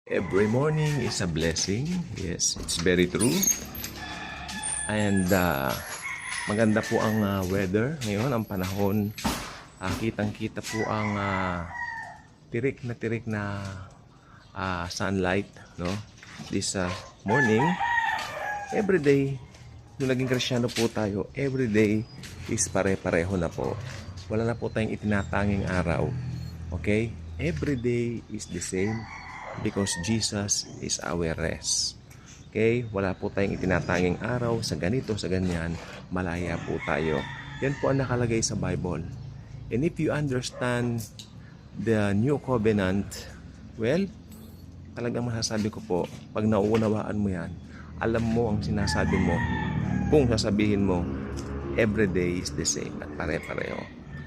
Every morning is a blessing. Yes, it's very true. And maganda po ang weather ngayon, ang panahon. Kitang-kita po ang tirik na sunlight, no? This morning, every day, nung naging Kristyano po tayo, every day is pare-pareho na po. Wala na po tayong itinatanging araw. Okay? Every day is the same because Jesus is our rest. Okay? Wala po tayong itinatanging araw sa ganito, sa ganyan. Malaya po tayo. Yan po ang nakalagay sa Bible. And if you understand the new covenant, well, talagang masasabi ko po, pag nauunawaan mo yan, alam mo ang sinasabi mo, kung sasabihin mo, every day is the same at pare-pareho.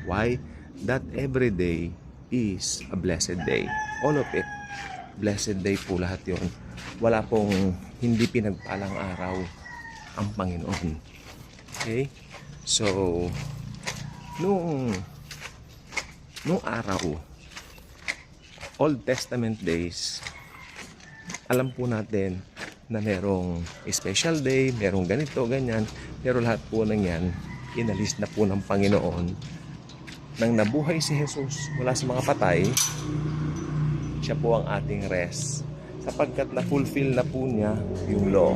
Why? That every day is a blessed day. All of it. Blessed day po lahat yon. Wala pong hindi pinagpalang araw ang Panginoon. Okay? So, nung araw, Old Testament days, alam po natin na merong special day, merong ganito, ganyan, pero lahat po ng yan, inalis na po ng Panginoon. Nang nabuhay si Jesus mula sa mga patay, siya po ang ating rest. Sapagkat na-fulfill na po niya yung law.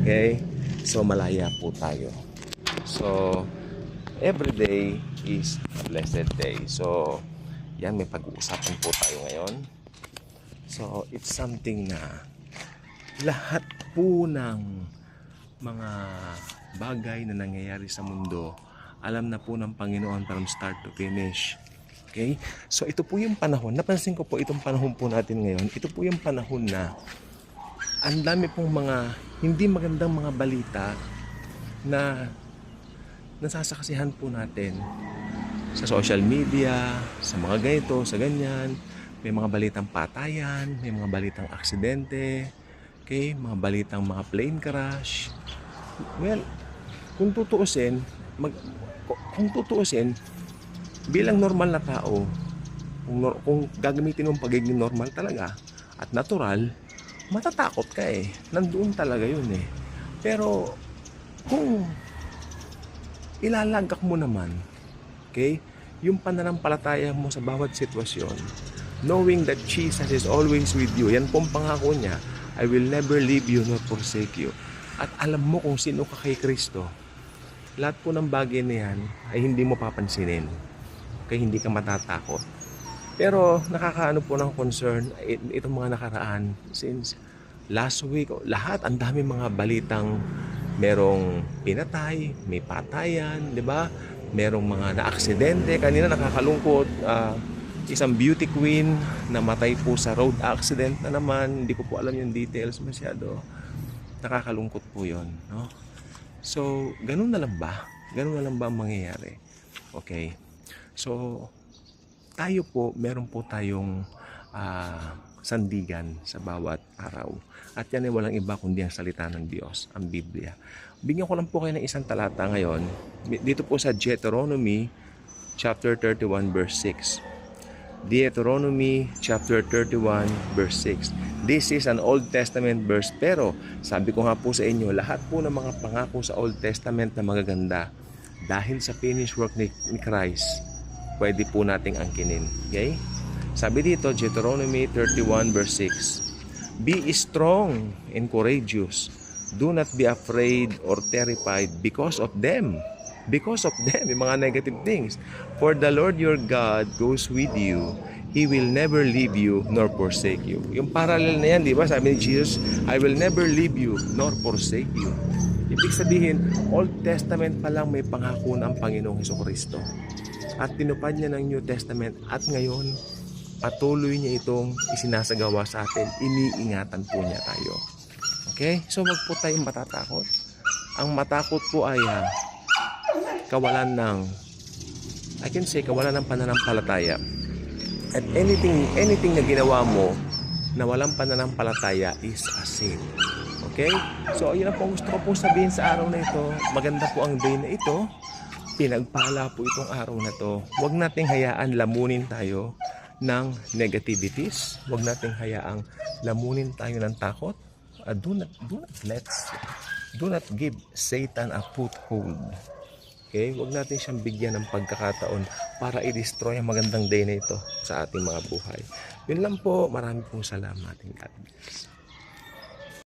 Okay? So, malaya po tayo. So, every day is a blessed day. So, yan, may pag-uusapan po tayo ngayon. So, it's something na lahat po ng mga bagay na nangyayari sa mundo, alam na po ng Panginoon from start to finish. Okay? So, ito po yung panahon. Napansin ko po itong panahon po natin ngayon. Ito po yung panahon na ang dami pong mga hindi magandang mga balita na nasasakasihan po natin sa social media, sa mga ganito, sa ganyan. May mga balitang patayan, may mga balitang aksidente, okay? Mga balitang mga plane crash. Well, kung tutuusin, bilang normal na tao, kung gagamitin mong pagiging normal talaga at natural, matatakot ka eh. Nandoon talaga yun eh. Pero kung ilalagak mo naman, okay, yung pananampalataya mo sa bawat sitwasyon, knowing that Jesus is always with you, yan pong pangako niya, I will never leave you nor forsake you. At alam mo kung sino ka kay Kristo, lahat po ng bagay na yan ay hindi mo papansinin. Okay, hindi ka matatakot. Pero nakakaano po ng concern itong mga nakaraan since last week, lahat ang dami mga balitang merong pinatay, may patayan, di ba? Merong mga na-aksidente. Kanina nakakalungkot, isang beauty queen na matay po sa road accident na naman. Hindi ko po alam yung details masyado. Nakakalungkot po yun, no? So, ganun na lang ba? Ganun na lang ba ang mangyayari? Okay. So, tayo po, meron po tayong sandigan sa bawat araw. At yan ay walang iba kundi ang salita ng Diyos, ang Biblia. Bigyan ko lang po kayo ng isang talata ngayon. Dito po sa Deuteronomy chapter 31 verse 6. Deuteronomy chapter 31 verse 6. This is an Old Testament verse, pero sabi ko nga po sa inyo, lahat po ng mga pangako sa Old Testament na magaganda, dahil sa finished work ni Christ, pwede po nating angkinin. Okay? Sabi dito, Deuteronomy 31 verse 6. Be strong and courageous. Do not be afraid or terrified because of them. Because of them, yung mga negative things. For the Lord your God goes with you. He will never leave you nor forsake you. Yung parallel na yan, di ba? Sabi ni Jesus, I will never leave you nor forsake you. Ibig sabihin, Old Testament pa lang may pangako ng Panginoong Hesukristo. At tinupad niya ng New Testament at ngayon, patuloy niya itong isinasagawa sa atin. Iniingatan po niya tayo. Okay? So, wag po tayong matatakot. Ang matakot po ay kawalan ng, I can say, kawalan ng pananampalataya. At anything na ginawa mo na walang pananampalataya is a sin. Okay? So, yun ang po gusto ko po sabihin sa araw na ito. Maganda po ang day na ito. Pinagpala po itong araw na to. Huwag nating hayaan lamunin tayo ng negativities. Huwag nating hayaang lamunin tayo ng takot. Do not give Satan a foothold. Okay? Huwag natin siyang bigyan ng pagkakataon para i-destroy ang magandang day na ito sa ating mga buhay. Yun lang po. Marami pong salamat. God bless.